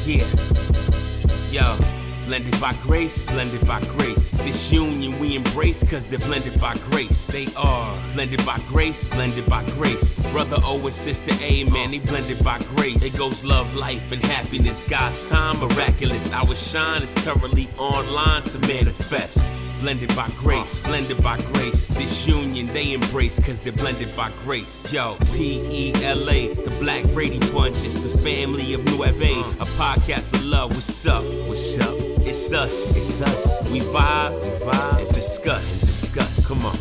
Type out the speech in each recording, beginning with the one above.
Yeah, yo, blended by grace, blended by grace. This union we embrace cause they're blended by grace. They are blended by grace, blended by grace. Brother O and sister A, man, they blended by grace. It goes love, life, and happiness. God's time, miraculous. Our shine is currently online to manifest. Blended by grace, blended by grace. This union they embrace cause they're blended by grace. Yo, P-E-L-A, the Black Brady Bunch. It's the family of Nueve, a podcast of love. What's up? What's up? It's us. It's us. We vibe, and discuss. Come on.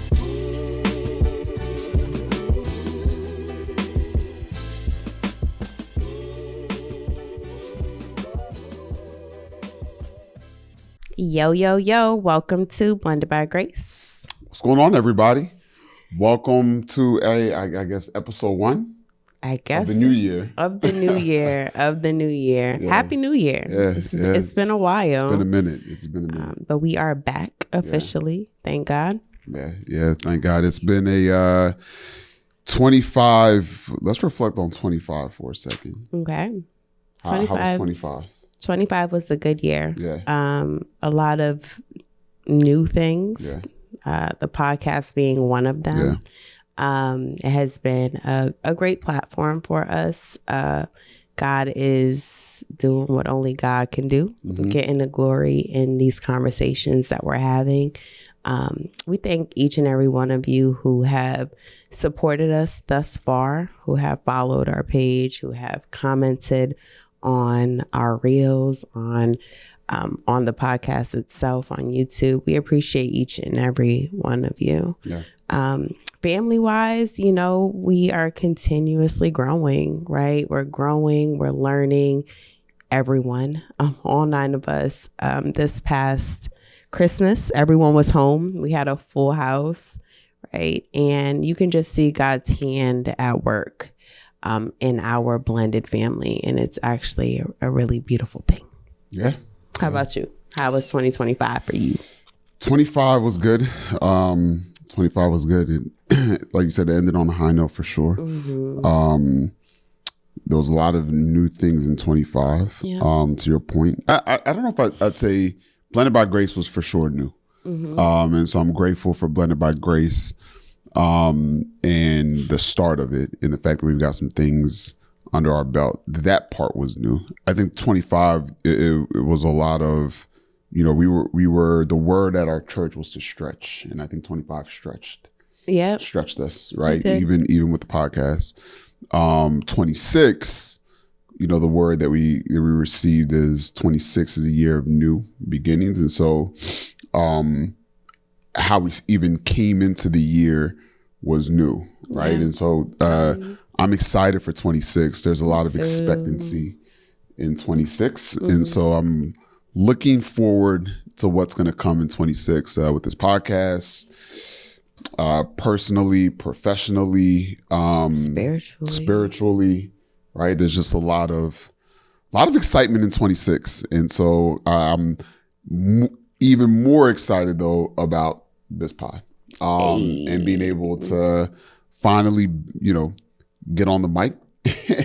Yo, welcome to Blended by Grace. What's going on, everybody? Welcome to I guess episode 1 of the new year. Yeah. Happy New Year. Yeah, it's been a while. It's been a minute. But we are back officially. Thank God. Yeah, thank God. It's been a 25. Let's reflect on 25 for a second. Okay. 25. How was 25? 25 was a good year. Yeah. A lot of new things. Yeah. The podcast being one of them. Yeah. It has been a great platform for us. God is doing what only God can do, getting the glory in these conversations that we're having. We thank each and every one of you who have supported us thus far, who have followed our page, who have commented on our reels, on the podcast itself, on YouTube. We appreciate each and every one of you. Yeah. Family wise, we are continuously growing, right? We're growing, we're learning. Everyone, all 9 of us, this past Christmas, everyone was home. We had a full house, right? And you can just see God's hand at work in our blended family. And it's actually a really beautiful thing. Yeah. How about you? How was 2025 for you? 25 was good. 25 was good. Like you said, it ended on a high note for sure. Mm-hmm. There was a lot of new things in 25. Yeah. To your point, I don't know if I'd say Blended by Grace was for sure new. Mm-hmm. And so I'm grateful for Blended by Grace. And the start of it, and the fact that we've got some things under our belt, that part was new. I think 25, it was a lot of, we were the word at our church was to stretch, and I think 25 stretched us, right? Even with the podcast. 26, the word that we received is 26 is a year of new beginnings, and so how we even came into the year was new, right? Yeah. And so I'm excited for 26. There's a lot of expectancy in 26. Mm-hmm. And so I'm looking forward to what's going to come in 26 with this podcast, personally, professionally, spiritually, right? There's just a lot of excitement in 26. And so I'm even more excited though about this pod. And being able to finally, get on the mic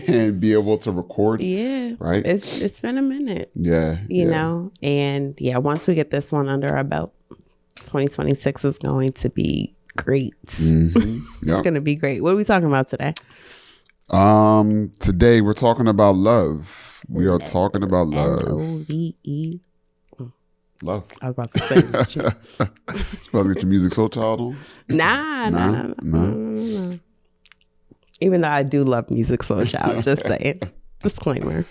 and be able to record. Yeah. Right. It's been a minute. Yeah. You know, and once we get this one under our belt, 2026 is going to be great. Mm-hmm. Yep. It's going to be great. What are we talking about today? Today we're talking about love. We are talking about love. L-O-V-E. Love. I was about to say that. About to get your Music Soul Child on? Nah. Even though I do love Music Soul Child, just saying. Disclaimer.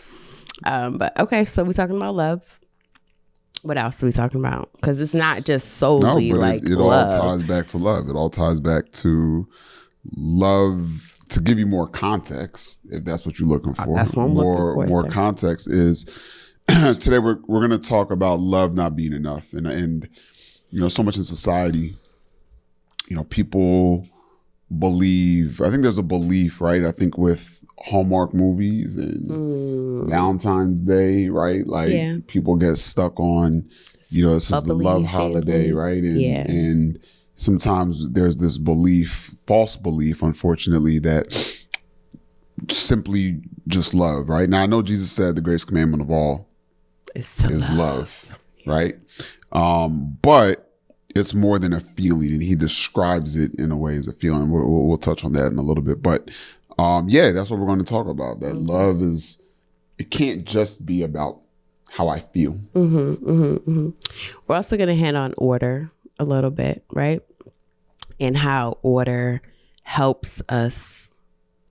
But okay, so we're talking about love. What else are we talking about? Because it's not just solely it love. All ties back to love. It all ties back to love. To give you more context, if that's what you're looking for. That's what I'm looking for. More context is today we're going to talk about love not being enough, and so much in society, people believe. I think there's a belief, right? I think with Hallmark movies and Valentine's Day, right? Like people get stuck on, this is the love holiday, right? And sometimes there's this false belief, unfortunately, that simply just love, right? Now I know Jesus said the greatest commandment of all is love, right? But it's more than a feeling, and he describes it in a way as a feeling. We'll touch on that in a little bit, but that's what we're going to talk about. That love is, it can't just be about how I feel. We're also going to hit on order a little bit, right? And how order helps us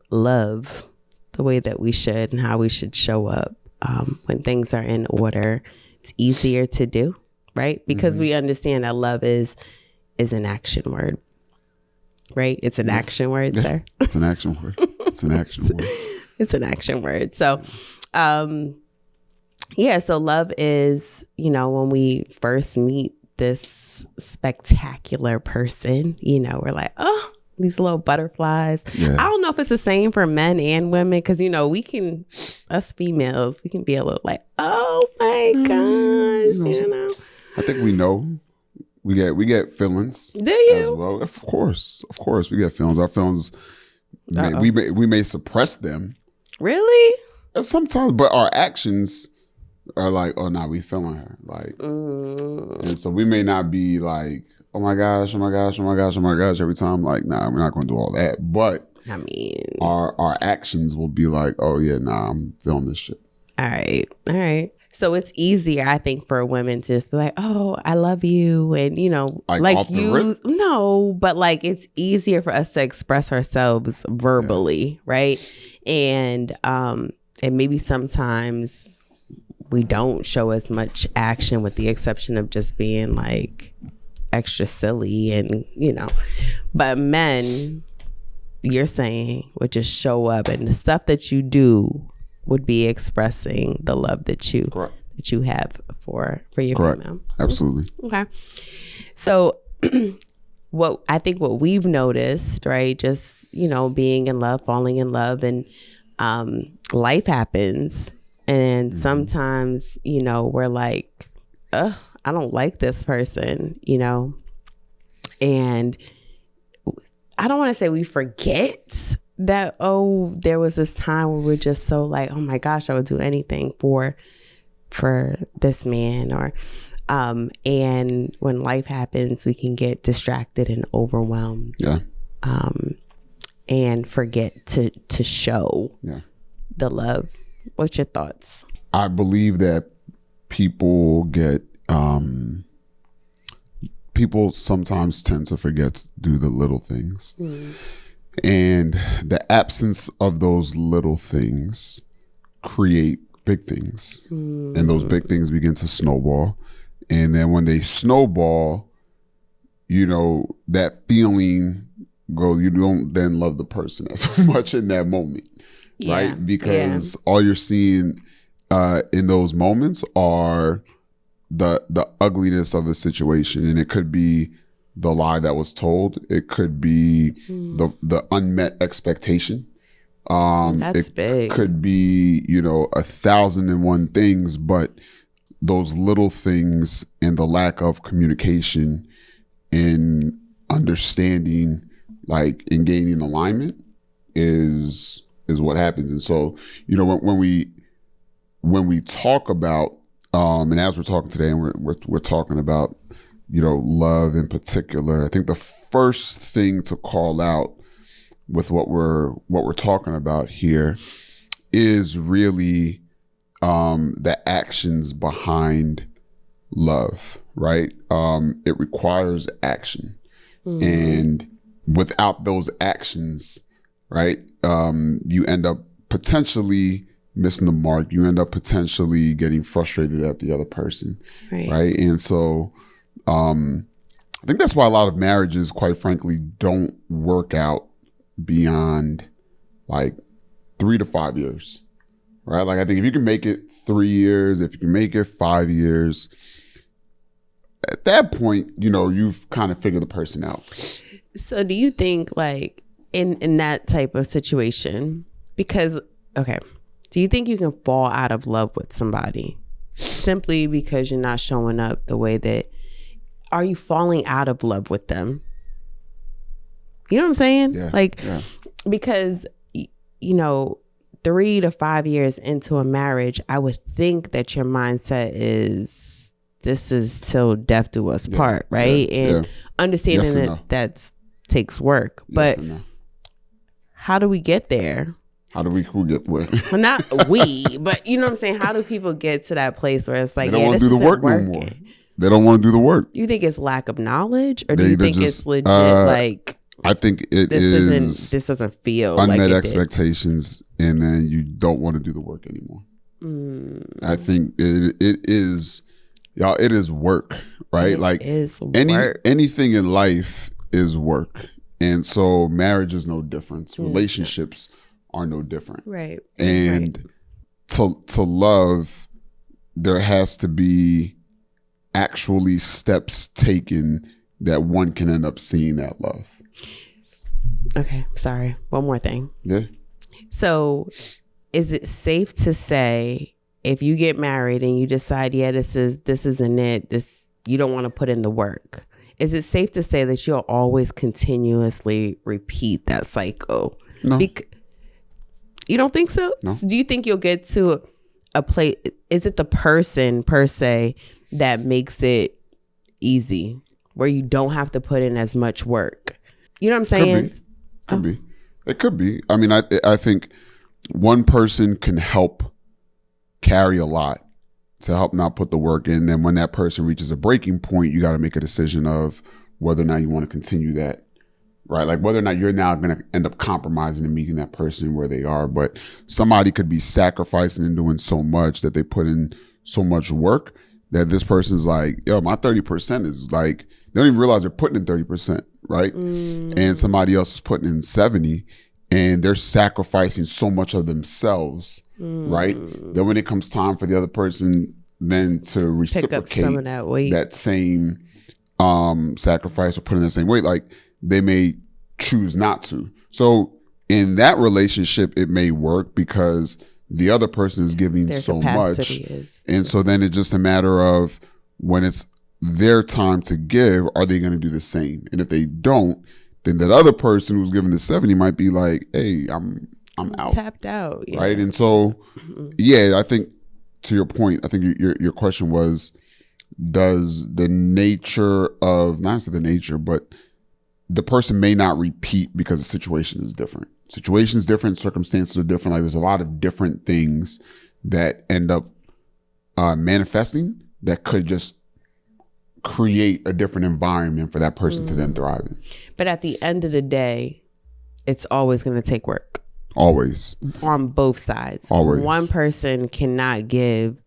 love the way that we should, and how we should show up when things are in order. It's easier to do, right? Because we understand that love is an action word, right? It's an action word, sir. It's an action word. It's an action word. It's an action word. So, so love is, when we first meet this spectacular person, we're like, oh, these little butterflies. Yeah. I don't know if it's the same for men and women, because, us females, we can be a little like, oh my gosh, I think we know. We get feelings. Do you? As well. Of course, we get feelings. Our feelings, we may suppress them. Really? Sometimes, but our actions are like, oh, nah, we feeling her. Like, and so we may not be like, oh my gosh, every time. Like, nah, we're not going to do all that. But I mean, our actions will be like, oh yeah, nah, I'm feeling this shit. All right. So it's easier, I think, for women to just be like, oh, I love you. And, like off the rip? No, but like it's easier for us to express ourselves verbally, right? And maybe sometimes we don't show as much action, with the exception of just being like extra silly and, but men, you're saying, would just show up, and the stuff that you do would be expressing the love that you have for your female. Absolutely. Okay. So what we've noticed, right, just, being in love, falling in love, and life happens. And sometimes, we're like, I don't like this person, and I don't want to say we forget that, there was this time where we're just so like, oh my gosh, I would do anything for this man, or and when life happens, we can get distracted and overwhelmed, and forget to show the love. What's your thoughts? I believe that people sometimes tend to forget to do the little things. And the absence of those little things create big things. And those big things begin to snowball. And then when they snowball, that feeling goes, you don't then love the person as much in that moment. Right? Because all you're seeing in those moments are the ugliness of a situation. And it could be the lie that was told. It could be the unmet expectation. That's big. It could be, 1,001 things, but those little things and the lack of communication and understanding, like, in gaining alignment is what happens. And so, when we talk about, and as we're talking today, and we're talking about, love in particular, I think the first thing to call out with what we're talking about here is really the actions behind love, right? It requires action, and without those actions, right, you end up potentially missing the mark. You end up potentially getting frustrated at the other person, right? And so I think that's why a lot of marriages, quite frankly, don't work out beyond like 3 to 5 years, right? Like, I think if you can make it 3 years, if you can make it 5 years, at that point, you've kind of figured the person out. So do you think, like, in that type of situation, because, do you think you can fall out of love with somebody simply because you're not showing up the way that, are you falling out of love with them? You know what I'm saying? Because, 3 to 5 years into a marriage, I would think that your mindset is, this is till death do us part, right? And understanding that that takes work. But how do we get there? How do we get where? Well, not we, but you know what I'm saying? How do people get to that place where it's like, they don't want to do the work no more. They don't want to do the work. Do you think it's lack of knowledge, or do you think it's legit like, I think this doesn't feel unmet like expectations, and then you don't want to do the work anymore. I think it is, y'all. It is work, right? Anything in life is work, and so marriage is no different. Relationships are no different, right? And to love, there has to be actually steps taken that one can end up seeing that love. Okay, sorry. One more thing. Yeah. So, is it safe to say if you get married and you decide, this isn't it, you don't want to put in the work? Is it safe to say that you'll always continuously repeat that cycle? No. You don't think so? No. Do you think you'll get to a place? Is it the person per se that makes it easy, where you don't have to put in as much work? You know what I'm saying? Could be. It could be. I mean, I think one person can help carry a lot to help not put the work in. Then when that person reaches a breaking point, you got to make a decision of whether or not you want to continue that. Right? Like whether or not you're now going to end up compromising and meeting that person where they are. But somebody could be sacrificing and doing so much that they put in so much work that this person's like, yo, my 30% is like, they don't even realize they're putting in 30%, right? And somebody else is putting in 70, and they're sacrificing so much of themselves, right? Then when it comes time for the other person then to reciprocate pick up some of that weight, that same sacrifice or put in the same weight, like they may choose not to. So in that relationship, it may work because the other person is giving so much. And so then it's just a matter of when it's their time to give, are they going to do the same? And if they don't, then that other person who's giving the 70 might be like, hey, I'm out. Tapped out. Yeah. Right. And so, I think to your point, I think your question was, does the nature of, not necessarily the nature, but the person may not repeat because the situation is different. Situation's different, circumstances are different. Like there's a lot of different things that end up manifesting that could just create a different environment for that person to then thrive in. But at the end of the day, it's always going to take work. Always. On both sides. Always. One person cannot give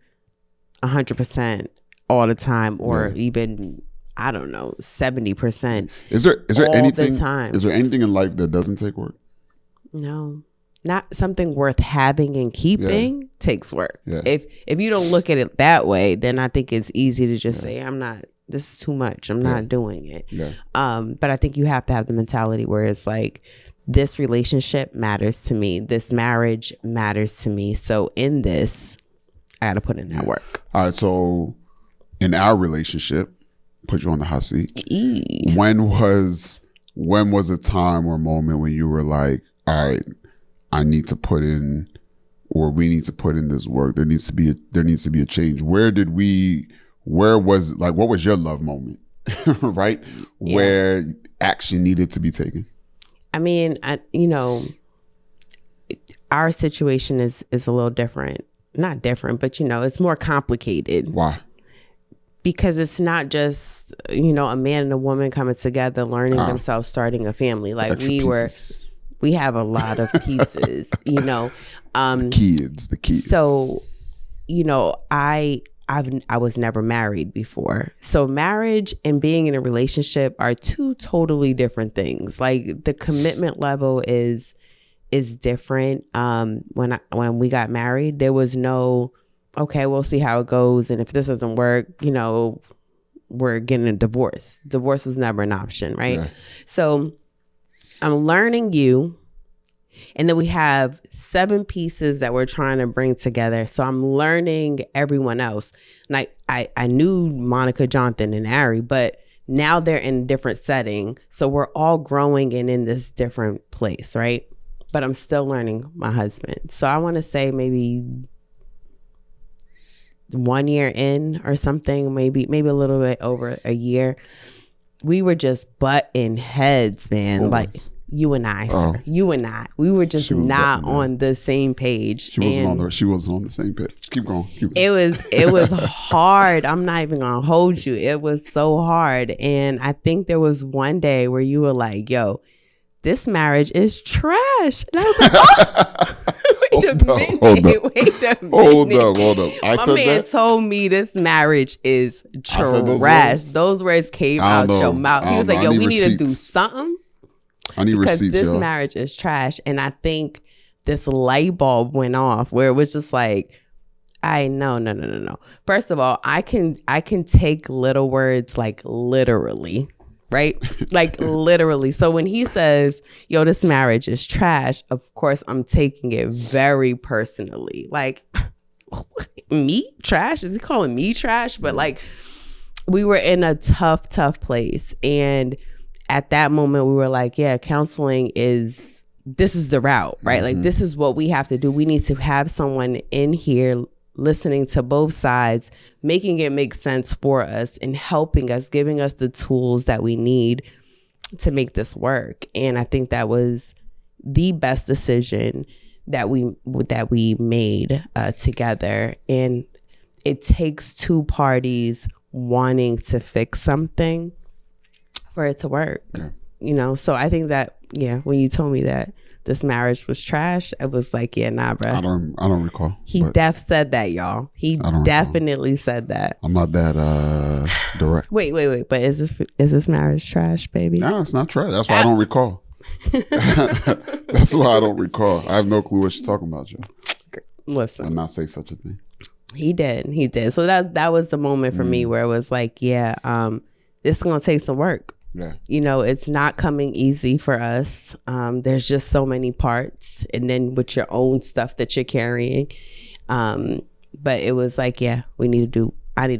100% all the time, or even, I don't know, 70%. Is there anything the time. Is there anything in life that doesn't take work? No. Not something worth having and keeping takes work. Yeah. If you don't look at it that way, then I think it's easy to just say, this is too much. I'm not doing it. Yeah. But I think you have to have the mentality where it's like, this relationship matters to me. This marriage matters to me. So in this, I got to put in that work. All right. So in our relationship, put you on the hot seat. When was a time or a moment when you were like, all right, I need to put in, or we need to put in this work. There needs to be a change. What was your love moment, right? Yeah. Where action needed to be taken? I mean, our situation is a little different. Not different, but it's more complicated. Why? Because it's not just, a man and a woman coming together, learning themselves, starting a family. Like we have a lot of pieces, the kids. So, I was never married before. So marriage and being in a relationship are two totally different things. Like the commitment level is different. When we got married, there was no, okay, we'll see how it goes. And if this doesn't work, we're getting a divorce. Divorce was never an option, right? Yeah. So I'm learning you. And then we have 7 pieces that we're trying to bring together. So I'm learning everyone else. Like I knew Monica, Jonathan, and Ari, but now they're in a different setting. So we're all growing and in this different place, right? but I'm still learning my husband. So I want to say maybe 1 year in or something, maybe a little bit over a year, we were just butting heads, man. Always. Like you and I, sir. You and I. We were just not on the same page. She wasn't on the same page. Keep going. It was hard. I'm not even gonna hold you. It was so hard. And I think there was one day where you were like, yo, this marriage is trash. And I was like, oh. Wait a minute. Hold up. My man told me this marriage is trash. Those words came out your mouth. He was like, yo, we need to do something. I need because receipts, this yo. marriage is trash. And I think this light bulb went off where it was just like, no. First of all, I can take little words like literally, right? Like literally. So when he says, yo, this marriage is trash, of course I'm taking it very personally. Like, me trash? Is he calling me trash? But like, we were in a tough place. And at that moment we were like, yeah, counseling this is the route, right? Like, this is what we have to do. We need to have someone in here listening to both sides, making it make sense for us and helping us, giving us the tools that we need to make this work. And I think that was the best decision that we made together. And it takes two parties wanting to fix something for it to work. Yeah. You know, so I think that, yeah, when you told me that this marriage was trash, I was like, yeah, nah, bro. I don't recall. He said that, y'all. He definitely said that. I'm not that direct. Wait. But is this marriage trash, baby? No, it's not trash. That's why I don't recall. That's why I don't recall. I have no clue what you're talking about, Joe. Listen. I'll not say such a thing. He did. So that was the moment for me where it was like, yeah, it's gonna take some work. Yeah. You know, it's not coming easy for us. There's just so many parts, and then with your own stuff that you're carrying. But it was like, yeah, I need to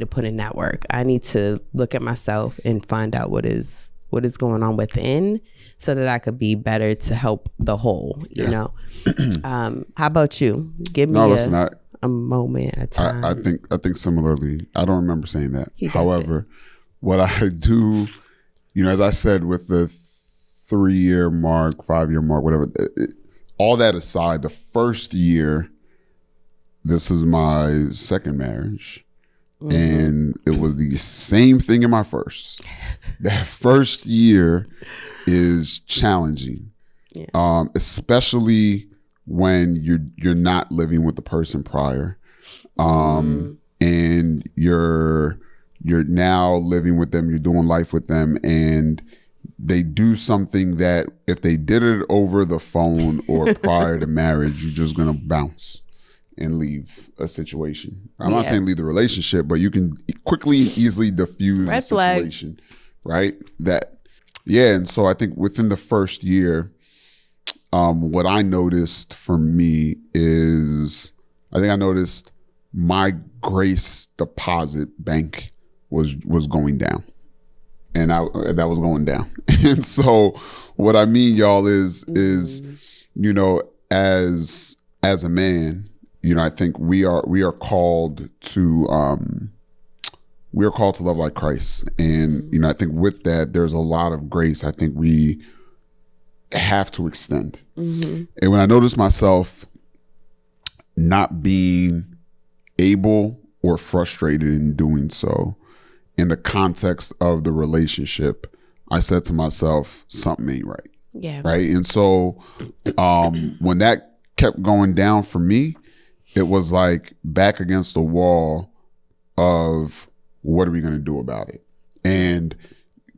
put in that work. I need to look at myself and find out what is going on within, so that I could be better to help the whole, you know. How about you? Give me a moment, a time. I think similarly. I don't remember saying that. However, what I do, you know, as I said, with the 3-year mark, 5-year mark, whatever, all that aside, the first year, this is my second marriage. And it was the same thing in my first. That first year is challenging, especially when you're not living with the person prior, and you're now living with them, you're doing life with them, and they do something that if they did it over the phone or prior to marriage, you're just gonna bounce and leave a situation. I'm not saying leave the relationship, but you can quickly and easily diffuse the situation, right? And so I think within the first year, what I noticed for me is, I think I noticed my grace deposit bank was going down, and that was going down. And so what I mean, y'all, is you know, as a man, you know, I think we are called to love like Christ. And, you know, I think with that, there's a lot of grace I think we have to extend. And when I noticed myself not being able or frustrated in doing so in the context of the relationship, I said to myself, something ain't right. Yeah. Right. And so when that kept going down for me, it was like back against the wall of, what are we going to do about it? And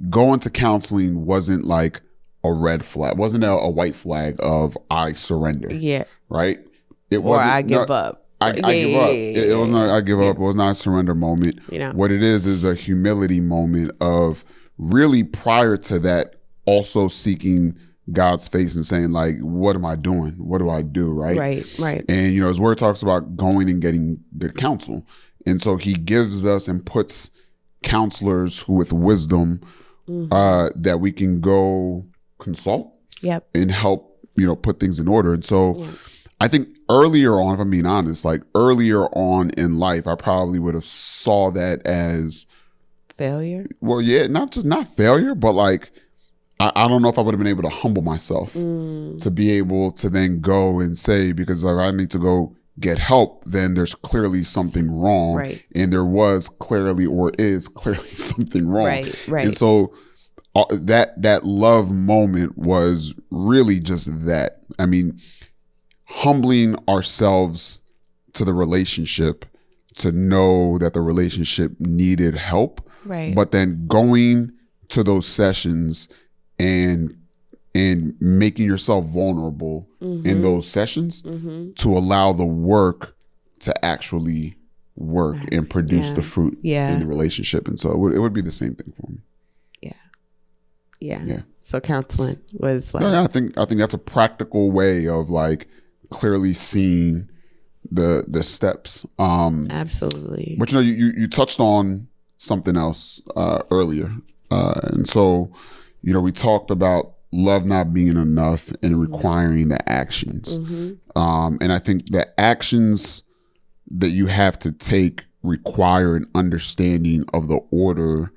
going to counseling wasn't like a red flag, wasn't a white flag of I surrender. Yeah. Right? It wasn't, I give up. I give up. It wasn't I give up. It was not a surrender moment. You know. What it is a humility moment of really prior to that also seeking God's face and saying, like, what am I doing? What do I do? Right. And, you know, his word talks about going and getting good counsel. And so he gives us and puts counselors who with wisdom that we can go consult and help put things in order. And so I think earlier on, if I'm being honest, like earlier on in life, I probably would have saw that as failure. Well, yeah, not failure, but like, I don't know if I would have been able to humble myself to be able to then go and say, because if I need to go get help, then there's clearly something wrong. Right. And there was clearly or is clearly something wrong. Right. And so that love moment was really just that. I mean, humbling ourselves to the relationship to know that the relationship needed help. Right. But then going to those sessions and making yourself vulnerable in those sessions to allow the work to actually work and produce the fruit in the relationship. And so it would be the same thing for me. Yeah. So counseling was like, I think that's a practical way of like clearly seeing the steps. Absolutely. But you touched on something else earlier, and so we talked about love not being enough and requiring the actions. And I think the actions that you have to take require an understanding of the order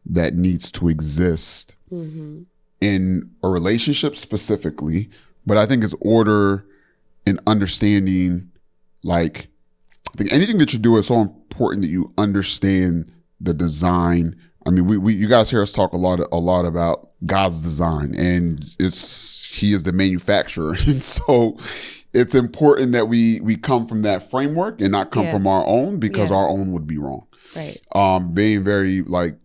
that needs to exist in a relationship specifically. But I think it's order and understanding, like, I think anything that you do is so important that you understand the design. I mean, you guys hear us talk a lot about God's design, and He is the manufacturer, and so it's important that we come from that framework and not come from our own, because our own would be wrong. Right. Being very like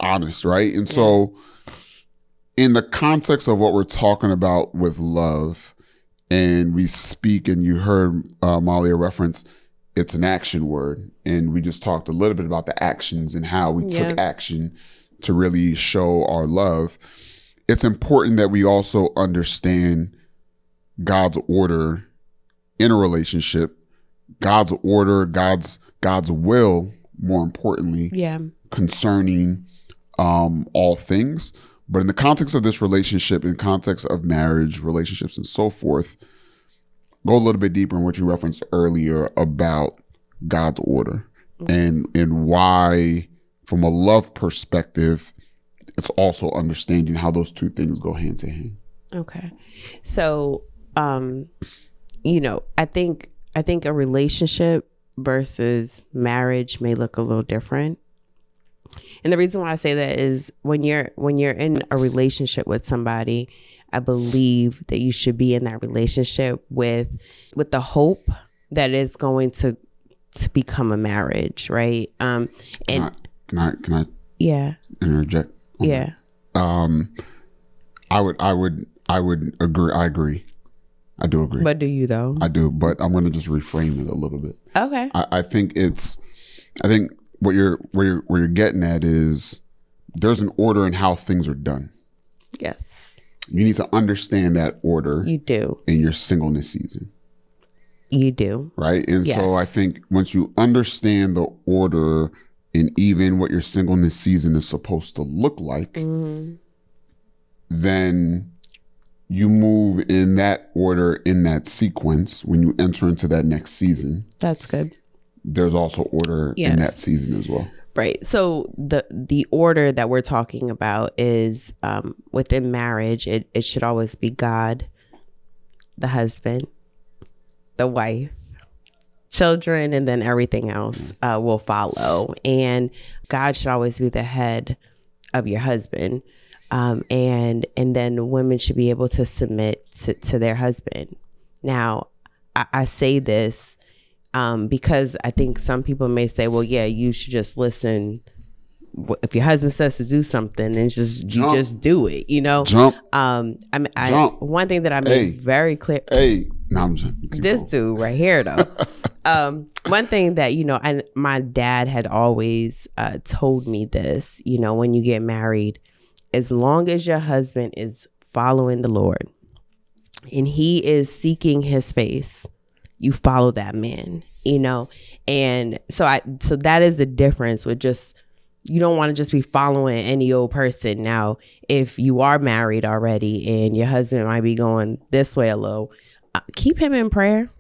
honest, right? And so, in the context of what we're talking about with love, and we speak, and you heard Malia reference, it's an action word. And we just talked a little bit about the actions and how we took action to really show our love. It's important that we also understand God's order in a relationship, God's order, God's will, more importantly, concerning all things. But in the context of this relationship, in the context of marriage, relationships, and so forth, go a little bit deeper in what you referenced earlier about God's order and why, from a love perspective, it's also understanding how those two things go hand to hand. Okay. So, I think a relationship versus marriage may look a little different. And the reason why I say that is when you're in a relationship with somebody, I believe that you should be in that relationship with the hope that it's going to become a marriage, right? And can I interject? Yeah. I would agree. I agree. I do agree. But do you though? I do, but I'm going to just reframe it a little bit. Okay. I think what you're getting at is there's an order in how things are done. Yes. You need to understand that order. You do. In your singleness season. You do. Right? And so I think once you understand the order and even what your singleness season is supposed to look like, then you move in that order, in that sequence. When you enter into that next season, that's good. There's also order in that season as well. Right. So the order that we're talking about is within marriage, it should always be God, the husband, the wife, children, and then everything else will follow. And God should always be the head of your husband. And then women should be able to submit to their husband. Now, I say this because I think some people may say, well, yeah, you should just listen. If your husband says to do something, then you just do it, Jump. Jump. One thing that I made very clear. This dude right here, though. One thing that, my dad had always told me this, when you get married, as long as your husband is following the Lord and he is seeking his face, you follow that man, and so that is the difference with just you don't want to just be following any old person. Now, if you are married already and your husband might be going this way a little, keep him in prayer.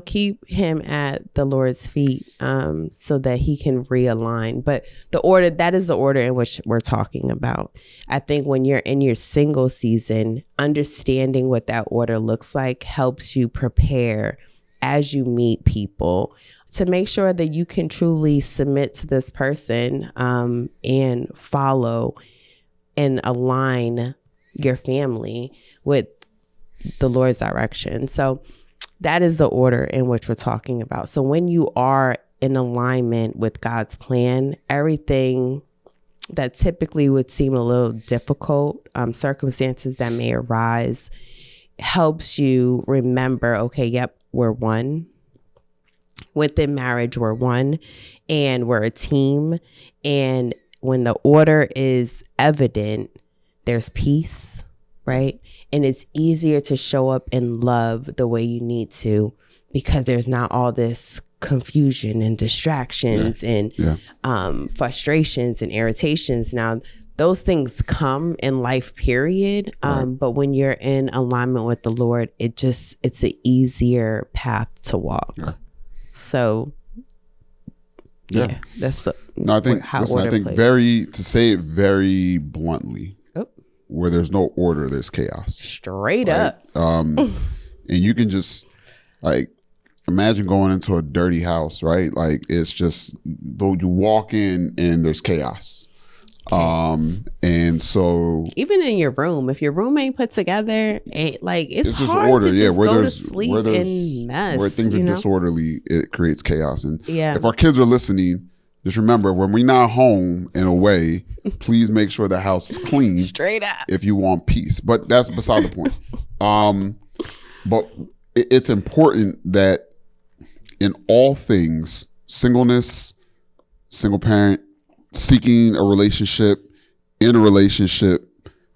Keep him at the Lord's feet so that he can realign. But that is the order in which we're talking about. I think when you're in your single season, understanding what that order looks like helps you prepare as you meet people to make sure that you can truly submit to this person and follow and align your family with the Lord's direction. So that is the order in which we're talking about. So when you are in alignment with God's plan, everything that typically would seem a little difficult, circumstances that may arise, helps you remember, okay, yep, we're one. Within marriage, we're one, and we're a team. And when the order is evident, there's peace, right? And it's easier to show up in love the way you need to because there's not all this confusion and distractions and frustrations and irritations. Now, those things come in life, period. But when you're in alignment with the Lord, it's an easier path to walk. Yeah. So, that's the I think to say it very bluntly, where there's no order, there's chaos. Straight up. And you can just imagine going into a dirty house, right? Like it's just though you walk in and there's chaos. And so even in your room, if your room ain't put together, it's just hard order, to just go to sleep in mess. Where things are disorderly, it creates chaos. And if our kids are listening, just remember when we're not home and away, please make sure the house is clean. Straight up. If you want peace. But that's beside the point. But it's important that in all things, singleness, single parent, seeking a relationship, in a relationship,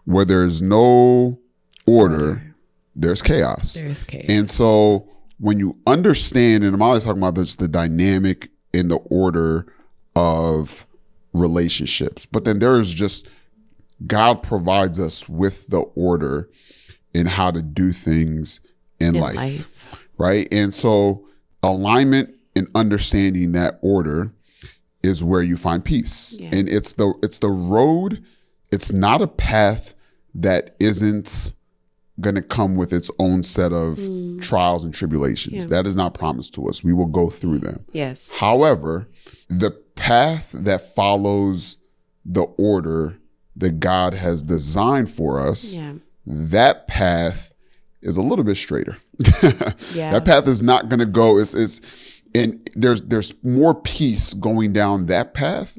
where there's no order, there's chaos. There's chaos. And so when you understand, and I'm always talking about this, the dynamic in the order of relationships, but then there is just, God provides us with the order in how to do things in life, right? And so alignment and understanding that order is where you find peace. Yeah. And it's the road. It's not a path that isn't going to come with its own set of trials and tribulations. Yeah. That is not promised to us. We will go through them. Yes. However, the path that follows the order that God has designed for us, that path is a little bit straighter. That path is not going to go. And there's more peace going down that path,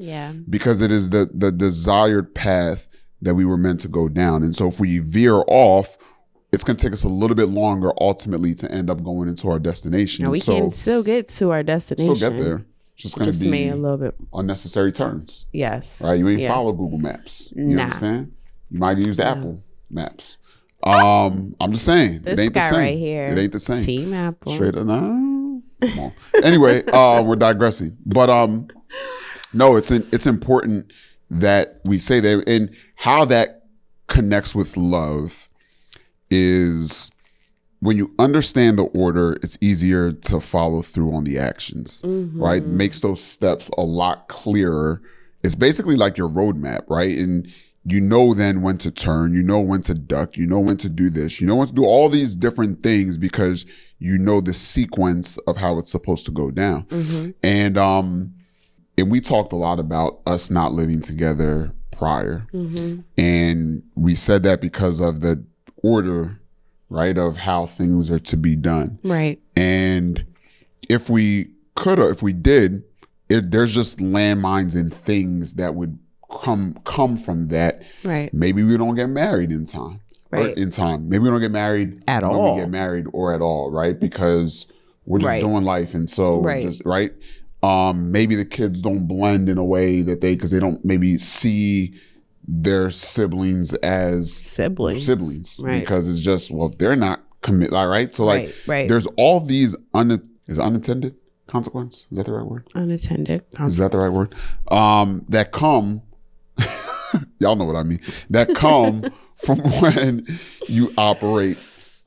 because it is the desired path that we were meant to go down. And so if we veer off, it's going to take us a little bit longer ultimately to end up going into our destination. Now we can still get to our destination. Still get there. It's just going to be a little bit unnecessary turns. Yes. Right? You ain't follow Google Maps. You understand? You might use Apple Maps. I'm just saying. This it ain't guy the same. right here. It ain't the same. Team Apple. Straight up. No. Come on. Anyway, we're digressing. But no, it's important that we say that, and how that connects with love is when you understand the order, it's easier to follow through on the actions, right? Makes those steps a lot clearer. It's basically like your roadmap, right? And you know then when to turn, you know when to duck, you know when to do this, you know when to do all these different things because you know the sequence of how it's supposed to go down. And we talked a lot about us not living together prior. And we said that because of the order, right, of how things are to be done. Right. And if we did, there's just landmines and things that would come from that. Right. Maybe we don't get married in time. Right. In time. Maybe we don't get married at when all. We get married or at all, right? Because we're just doing life. And so just right. Maybe the kids don't blend in a way that because they don't maybe see their siblings as siblings, right? Because it's just, well, if they're not committed, right? So there's all these is it unattended? consequence. Is that the right word? Unintended consequence. Is that the right word? That come, y'all know what I mean, that come from when you operate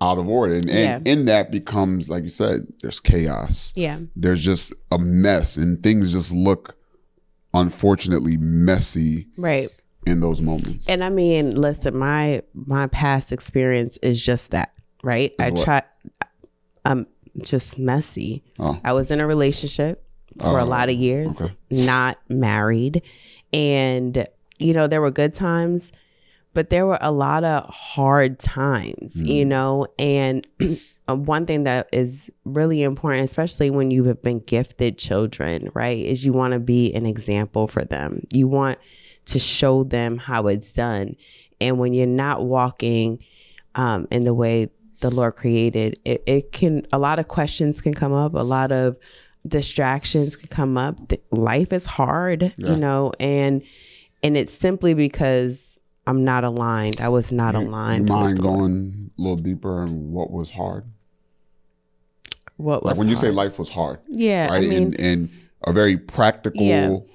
out of order. And in that becomes, like you said, there's chaos. Yeah. There's just a mess and things just look, unfortunately, messy. Right. In those moments. And I mean, listen, my past experience is just that, right? Just messy. Oh. I was in a relationship for a lot of years, not married. And, you know, there were good times, but there were a lot of hard times, you know? And one thing that is really important, especially when you have been gifted children, right, is you want to be an example for them. You want to show them how it's done. And when you're not walking in the way the Lord created, it can, a lot of questions can come up, a lot of distractions can come up. Life is hard, you know, and it's simply because I'm not aligned. I was not aligned. You mind going a little deeper on what was hard? What was like when hard? you say life was hard? Yeah. Right? I mean, and a very practical,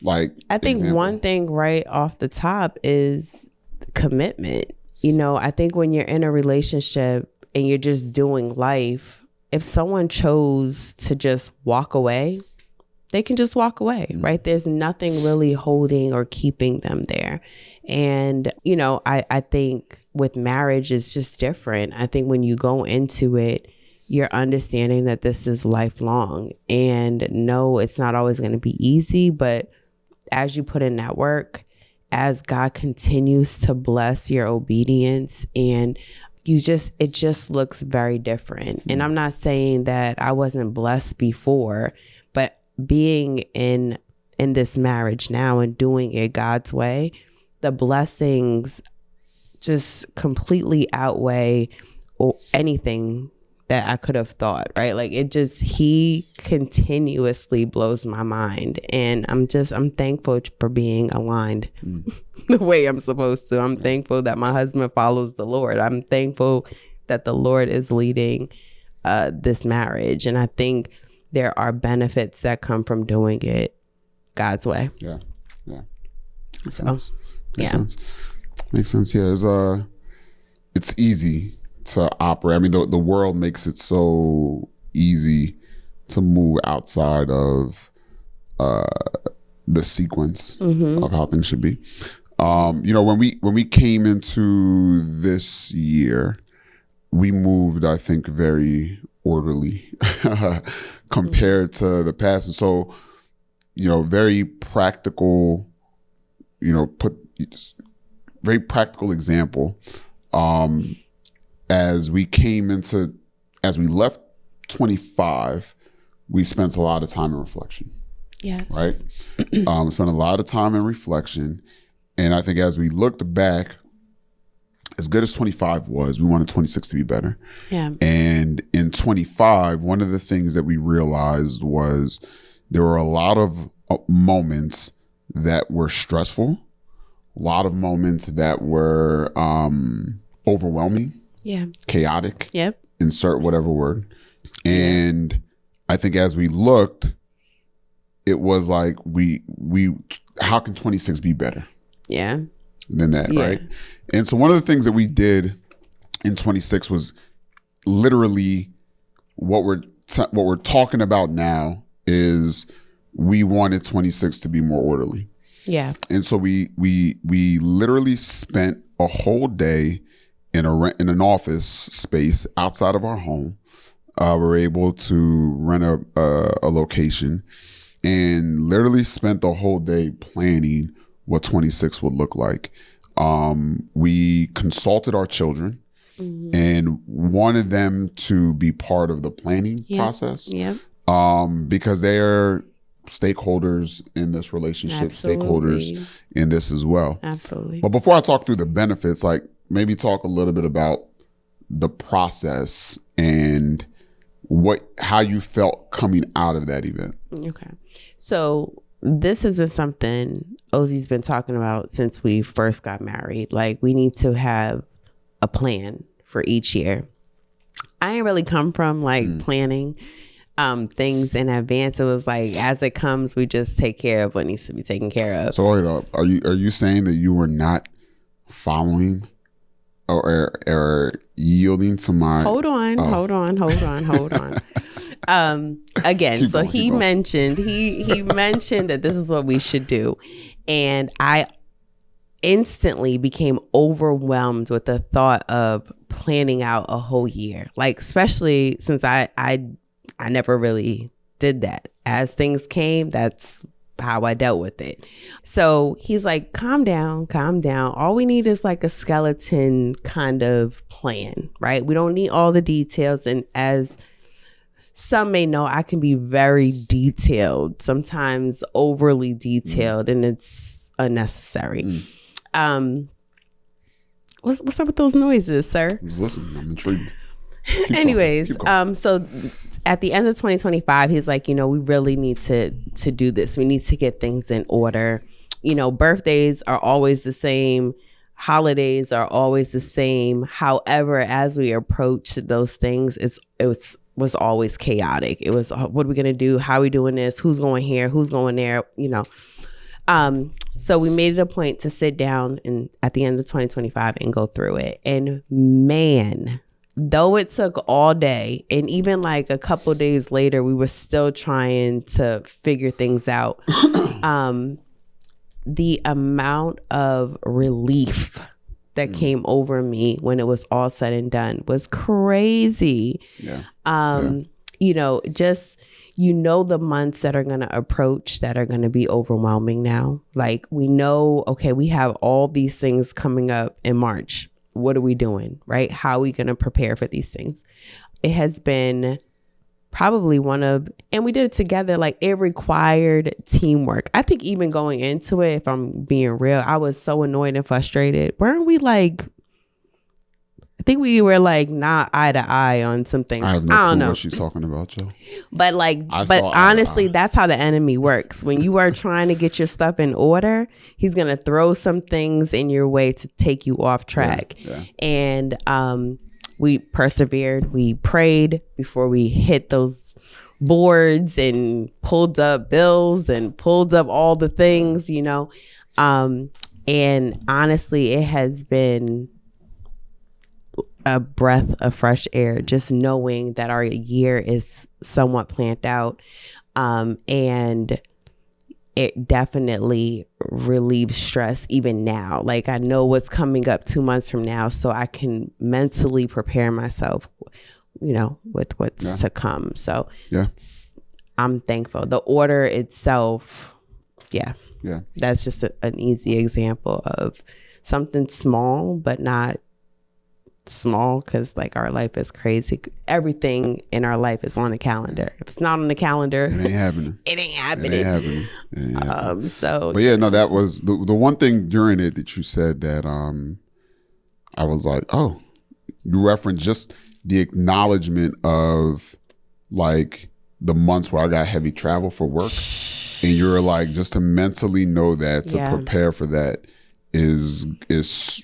like, I think example. one thing right off the top is commitment. You know, I think when you're in a relationship and you're just doing life, if someone chose to just walk away, they can just walk away, right? There's nothing really holding or keeping them there. And, you know, I think with marriage, it's just different. I think when you go into it, you're understanding that this is lifelong. And no, it's not always going to be easy, but as you put in that work, as God continues to bless your obedience, and it just looks very different. And I'm not saying that I wasn't blessed before, but being in this marriage now and doing it God's way, the blessings just completely outweigh anything that I could have thought, right? Like he continuously blows my mind. And I'm thankful for being aligned the way I'm supposed to. I'm thankful that my husband follows the Lord. I'm thankful that the Lord is leading this marriage. And I think there are benefits that come from doing it God's way. Yeah. Makes sense. Makes sense. Yeah, it's easy to operate. I mean, the world makes it so easy to move outside of the sequence of how things should be. You know, when we came into this year, we moved, I think, very orderly compared to the past. And so, you know, very practical, you know, very practical example. As we left 25, we spent a lot of time in reflection. Yes. Right? Spent a lot of time in reflection. And I think as we looked back, as good as 25 was, we wanted 26 to be better. Yeah. And in 25, one of the things that we realized was there were a lot of moments that were stressful, a lot of moments that were overwhelming. Yeah. Chaotic. Yep. Insert whatever word. And I think as we looked, it was like we how can 26 be better? Yeah. Than that, right? And so one of the things that we did in 26 was literally what we're talking about now is we wanted 26 to be more orderly. Yeah. And so we literally spent a whole day in an office space outside of our home. We're able to rent a location and literally spent the whole day planning what 26 would look like. We consulted our children and wanted them to be part of the planning process. Yeah. Because they're stakeholders in this relationship, stakeholders in this as well. Absolutely. But before I talk through the benefits, like maybe talk a little bit about the process and how you felt coming out of that event. Okay. So this has been something Ozzy's been talking about since we first got married. Like, we need to have a plan for each year. I ain't really come from like planning. things in advance. It was like, as it comes, we just take care of what needs to be taken care of. So wait up, are you saying that you were not following or yielding to my? Hold on. Again, Keep so going, he mentioned that this is what we should do, and I instantly became overwhelmed with the thought of planning out a whole year, like, especially since I never really did that. As things came, that's how I dealt with it. So he's like, calm down. All we need is like a skeleton kind of plan, right? We don't need all the details. And as some may know, I can be very detailed, sometimes overly detailed, and it's unnecessary. What's up with those noises, sir? Just listen, I'm intrigued. Anyways, so at the end of 2025, he's like, we really need to do this. We need to get things in order. Birthdays are always the same. Holidays are always the same. However, as we approach those things, it was always chaotic. It was, what are we going to do? How are we doing this? Who's going here? Who's going there? So we made it a point to sit down and at the end of 2025 and go through it. And man, though it took all day, and even like a couple days later, we were still trying to figure things out. The amount of relief that came over me when it was all said and done was crazy. Yeah. Just the months that are going to approach that are going to be overwhelming now. Like, we know, okay, we have all these things coming up in March. What are we doing, right? How are we going to prepare for these things? It has been probably and we did it together, like, it required teamwork. I think even going into it, if I'm being real, I was so annoyed and frustrated. Weren't we like, I think we were like not eye to eye on some things. I have no don't clue know what she's talking about, Joe. But honestly, that's how the enemy works. When you are trying to get your stuff in order, he's going to throw some things in your way to take you off track. Yeah. And we persevered. We prayed before we hit those boards and pulled up bills and pulled up all the things, and honestly, it has been a breath of fresh air, just knowing that our year is somewhat planned out. And it definitely relieves stress even now. Like, I know what's coming up 2 months from now, so I can mentally prepare myself, with what's to come. So I'm thankful. The order itself, that's just an easy example of something small, but not small, because like, our life is crazy. Everything in our life is on a calendar. If it's not on the calendar, it ain't happening. It ain't happening. But yeah, no, that was the one thing during it that you said that I was like, oh, you referenced just the acknowledgement of like the months where I got heavy travel for work, and you're like, just to mentally know that, to prepare for that is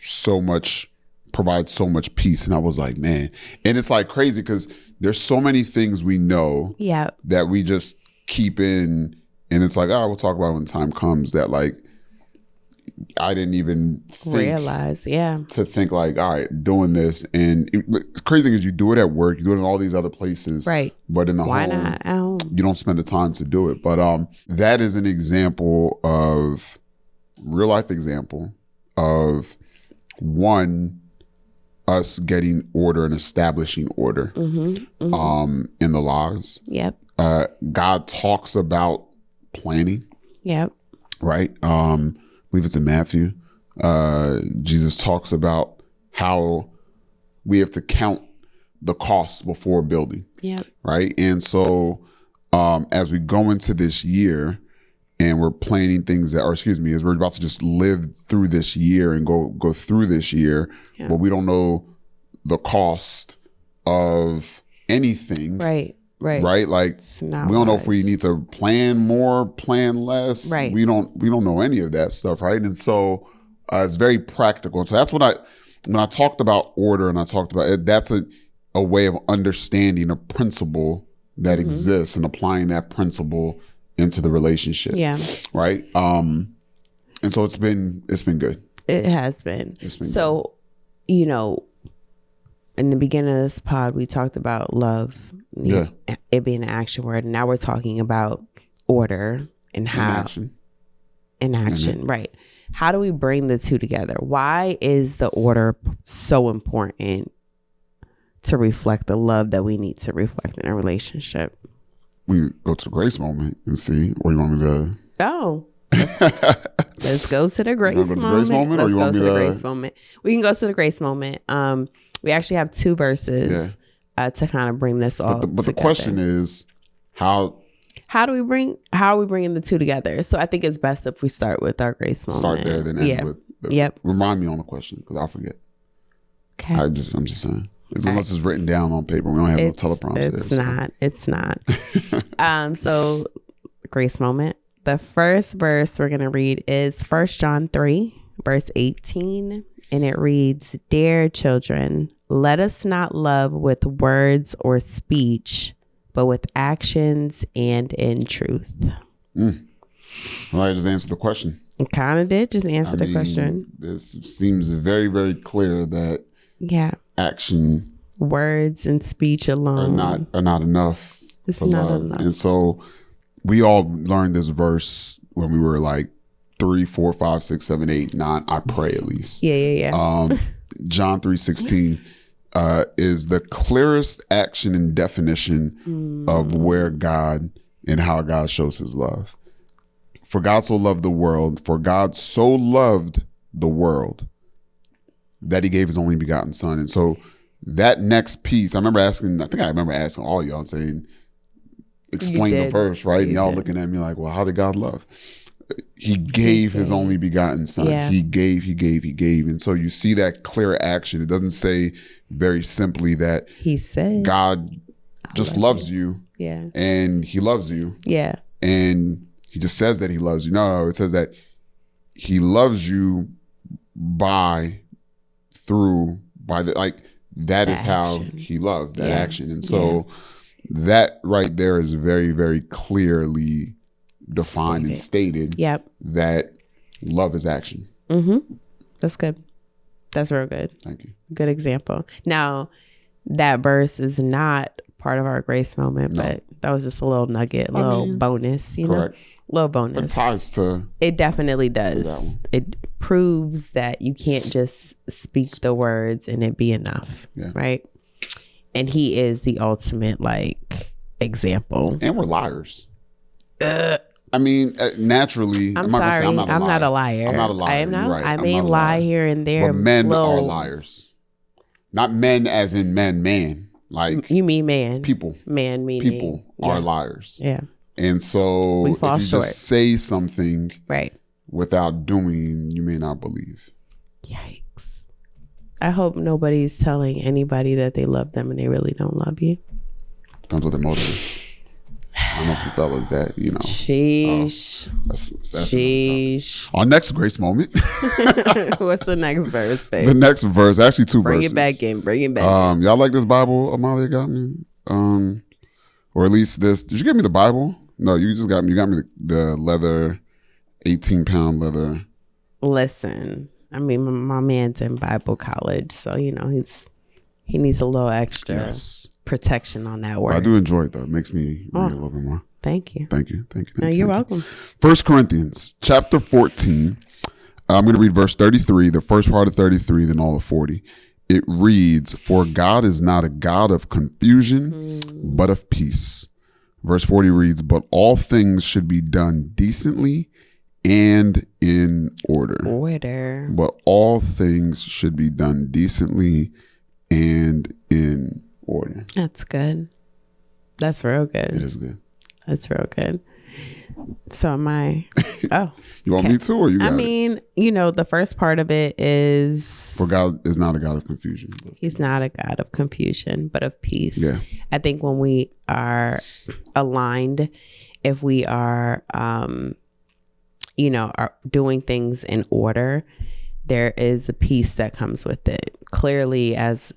so much, provides so much peace. And I was like, man, and it's like crazy because there's so many things we know that we just keep in, and it's like, oh, we'll talk about it when time comes, that like I didn't even realize to think like, all right, doing this. And the crazy thing is, you do it at work, you do it in all these other places, right? But in the home, you don't spend the time to do it. But that is an example of real life example of us getting order and establishing order in the lives. Yep. God talks about planning. Yep. Right. I believe it's in Matthew. Jesus talks about how we have to count the costs before building. Yep. Right. And so as we go into this year and we're planning things that, as we're about to just live through this year and go through this year, but we don't know the cost of anything. Right. Like, we don't know if we need to plan more, plan less. Right. We don't know any of that stuff. Right. And so it's very practical. And so that's when I talked about order, and I talked about it, that's a way of understanding a principle that exists and applying that principle into the relationship. Yeah. Right. And so it's been good. It has been. It's been so, you know, in the beginning of this pod, we talked about love, it being an action word. And now we're talking about order and how in action. Right. How do we bring the two together? Why is the order so important to reflect the love that we need to reflect in a relationship? We go to the grace moment and see, or you want me to? Oh, let's go to the grace moment. Let's go to the grace moment. We can go to the grace moment. We actually have 2 verses to kind of bring this all but together. The question is, how are we bringing the two together? So I think it's best if we start with our grace moment. Start there, then end with. Yep. Remind me on the question because I'll forget. Okay. I'm just saying. Unless it's written down on paper, we don't have no teleprompter. It's not. So grace moment. The first verse we're gonna read is 1 John 3, verse 18, and it reads, "Dear children, let us not love with words or speech, but with actions and in truth." Well, I just answered the question. It kind of did just answer the question. This seems very, very clear that action, words and speech alone are not enough for love. And so we all learned this verse when we were like 3, 4, 5, 6, 7, 8, 9. I pray at least. Yeah. John 3:16 is the clearest action and definition of where God and how God shows his love. For God so loved the world, that he gave his only begotten son. And so that next piece, I remember asking all y'all and saying, explain the verse, right? And y'all looking at me like, well, how did God love? He gave his only begotten son. Yeah. He gave. And so you see that clear action. It doesn't say very simply that he said God just loves you. Yeah. And he loves you. Yeah. And he just says that he loves you. No, it says that he loves you by that is how he loved, that action. And so that right there is very, very clearly defined and stated that love is action. That's good. That's real good. Thank you. Good example. Now, that verse is not part of our grace moment, but that was just a little nugget, bonus, correct. Little bonus. But it ties to. It definitely does. It proves that you can't just speak the words and it be enough, right? And he is the ultimate example. And we're liars. I mean, naturally. I'm sorry. I'm not a liar. I'm not a liar. I am not. Right. I may lie here and there. But men are liars. Not men as in man. Like you mean man. People. Man meaning. People are liars. Yeah. And so we fall if you short. Just say something right without doing, you may not believe. Yikes. I hope nobody's telling anybody that they love them and they really don't love you. Depends what the motive is. I know some fellas that, Sheesh. That's Sheesh. Our next grace moment. What's the next verse, babe? The next verse, actually 2 verses. Bring it back. Y'all like this Bible Amalia got me? Or at least this. Did you get me the Bible? No, you just got me. You got me the leather, 18-pound leather. Listen, I mean, my man's in Bible college, so he needs a little extra protection on that word. But I do enjoy it though. It makes me read a little bit more. Thank you. No, you're welcome. 1 Corinthians chapter 14. I'm going to read verse 33, the first part of 33, then all of 40. It reads, "For God is not a God of confusion, but of peace." Verse 40 reads, "But all things should be done decently and in order." But all things should be done decently and in order. That's good. That's real good. It is good. That's real good. So am I. Oh. You want me to, or you got it? I mean, the first part of it is... For God is not a God of confusion. He's not a God of confusion, but of peace. Yeah. I think when we are aligned, if we are, are doing things in order, there is a peace that comes with it. Clearly, as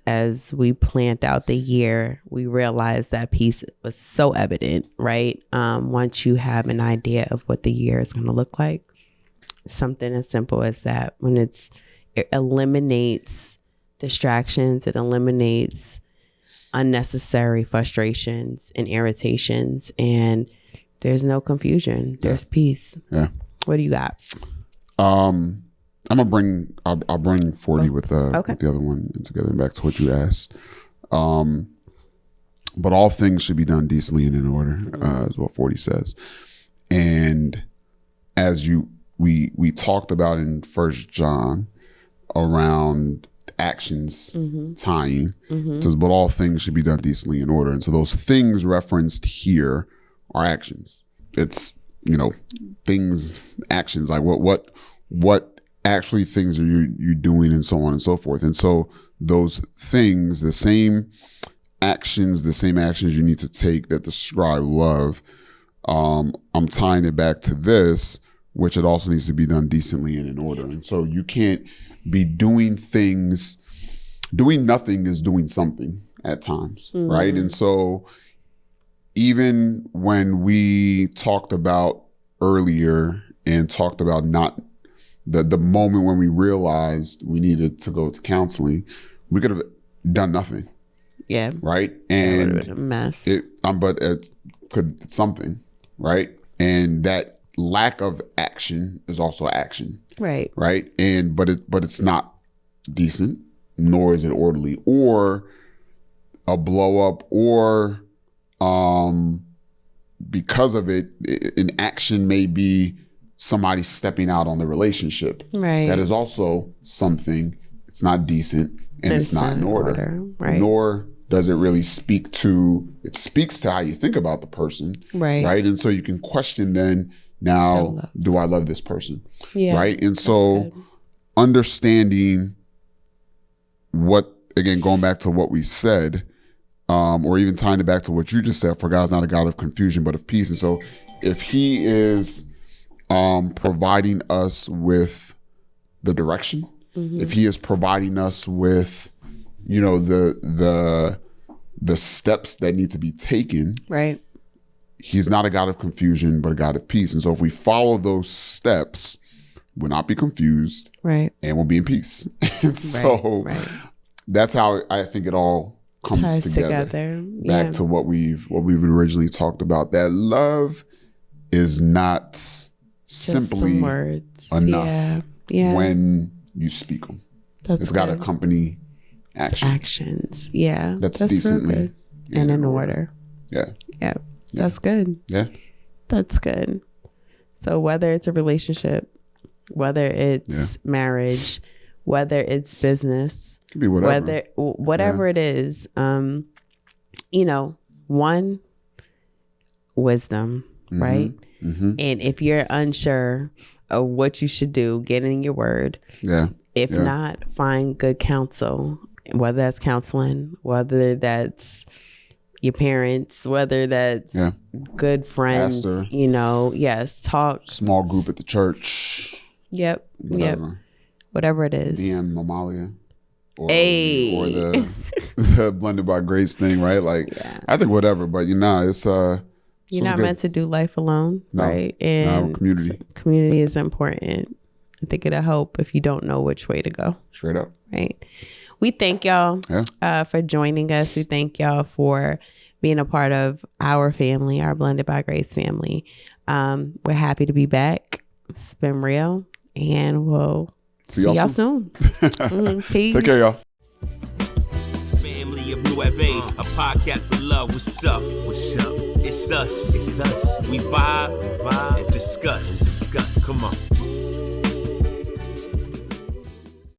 we planned out the year, we realized that peace was so evident, right? Once you have an idea of what the year is going to look like, something as simple as that, when it eliminates distractions, it eliminates unnecessary frustrations and irritations, and there's no confusion. There's peace. Yeah. What do you got? I'll bring 40 with the other one together, back to what you asked. But all things should be done decently and in order, is what 40 says. And as we talked about in 1 John around actions tying, it says, but all things should be done decently in order. And so those things referenced here are actions. It's, things, actions, like what actually things are you doing, and so on and so forth. And so those things, the same actions you need to take that describe love, I'm tying it back to this, which it also needs to be done decently and in order. And so you can't be doing nothing is doing something at times, right? And so even when we talked about earlier and talked about not the moment when we realized we needed to go to counseling, we could have done nothing. Yeah. Right. And it would have been a mess. But it's something, right? And that lack of action is also action. Right. Right. And but it's not decent, nor is it orderly, or a blow up, or because of it, an action may be somebody stepping out on the relationship. Right. That is also something. It's not decent, and it's not in order. Right. Nor does it really speaks to how you think about the person. Right. Right. And so you can question then, now, do I love this person? Yeah. Right. And so understanding what, again, going back to what we said, or even tying it back to what you just said, for God's not a God of confusion, but of peace. And so if he is providing us with the direction, if he is providing us with, the steps that need to be taken, right? He's not a God of confusion, but a God of peace. And so if we follow those steps, we'll not be confused, right? And we'll be in peace. And so that's how I think it all comes together. Back to what we've originally talked about, that love is not simply enough when you speak them. It's got to accompany actions. Yeah. That's decently and in order. Yeah. Yeah. That's good. Yeah. That's good. So whether it's a relationship, whether it's marriage, whether it's business, it could be whatever. Whatever it is, one, wisdom, right? Mm-hmm. And if you're unsure of what you should do, get in your word. Yeah. If not, find good counsel, whether that's counseling, whether that's your parents, whether that's good friends, pastor, talk. Small group at the church. Yep. Whatever it is. DM Mamalia. Or the Blended by Grvce thing, right? Like, I think whatever, but it's you're not meant to do life alone, right? And community is important. I think it'll help if you don't know which way to go. Straight up. Right. We thank y'all for joining us. We thank y'all for being a part of our family, our Blended by Grvce family. We're happy to be back. It's been real, and we'll see y'all soon. Peace. Take care, y'all. Family of New Ave, a podcast of love. What's up? What's up? It's us. We vibe and discuss. Come on.